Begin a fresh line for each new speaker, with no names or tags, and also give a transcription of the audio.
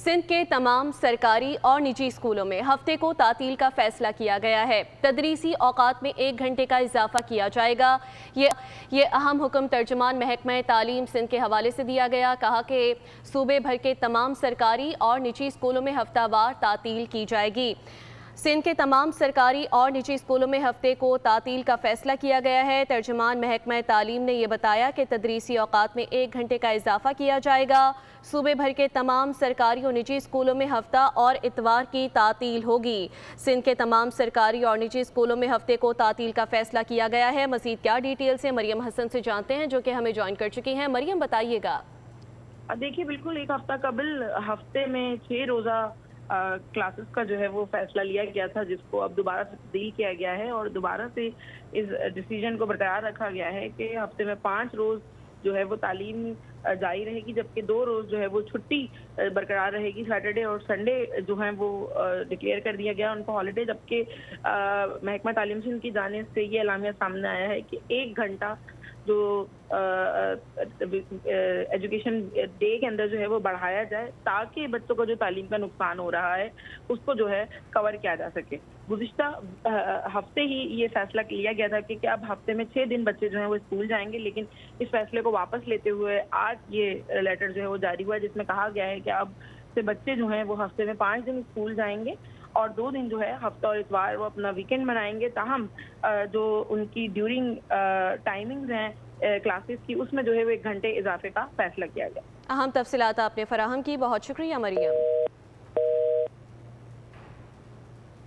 सिंध के तमाम सरकारी और निजी स्कूलों में हफ्ते को तातील का फैसला किया गया है। तदरीसी औकात में 1 घंटे का इजाफा किया जाएगा। ये अहम हुक्म तर्जुमान महकमा तालीम सिंध के हवाले से दिया गया। कहा कि सूबे भर के तमाम सरकारी और निजी स्कूलों में हफ्तावार तातील की जाएगी। सिंध के तमाम सरकारी और निजी स्कूलों में हफ्ते को तातील का फैसला किया गया है। तर्जुमान महकमा तालीम ने यह बताया कि तदरीसी औकात में 1 घंटे का इजाफा किया जाएगा। सूबे भर के तमाम सरकारी और निजी स्कूलों में हफ्ता और इतवार की तातील होगी। सिंध के तमाम सरकारी और निजी स्कूलों में हफ्ते को तातील का फैसला किया गया है। मज़ीद क्या डिटेल्स हैं मरियम हसन से जानते हैं, जो कि हमें ज्वाइन कर चुकी हैं। मरियम, बताइएगा।
देखिए, बिल्कुल एक हफ्ता कबल हफ्ते में 6 रोज़ा क्लासेस का जो है वो फैसला लिया गया था, जिसको अब दोबारा से तब्दील किया गया है और दोबारा से इस डिसीजन को बरकरार रखा गया है कि हफ्ते में 5 रोज़ जो है वो तालीम जारी रहेगी, जबकि 2 रोज़ जो है वो छुट्टी बरकरार रहेगी। सैटरडे और संडे जो हैं वो डिक्लेयर कर दिया गया उनको हॉलीडे, जबकि महकमा तालीम सिंध की जानिब से ये एलामिया सामने आया है कि 1 घंटा जो एजुकेशन डे के अंदर जो है वो बढ़ाया जाए, ताकि बच्चों को जो तालीम का नुकसान हो रहा है उसको जो है कवर किया जा सके। गुज़िश्ता हफ्ते ही ये फैसला लिया गया था कि अब हफ्ते में 6 दिन बच्चे जो हैं वो स्कूल जाएंगे, लेकिन इस फैसले को वापस लेते हुए आज ये लेटर जो है वो जारी हुआ है, जिसमें कहा गया है कि अब से बच्चे जो हैं वो हफ्ते में 5 दिन स्कूल जाएंगे और 2 दिन जो है हफ्ता और इतवार वो अपना वीकेंड मनाएंगे। ताहम जो उनकी ड्यूरिंग टाइमिंग्स हैं क्लासेस की, उसमें जो है वो 1 घंटे इजाफे का फैसला किया गया।
अहम तफसीलात आपने फराहम की, बहुत शुक्रिया मरियम।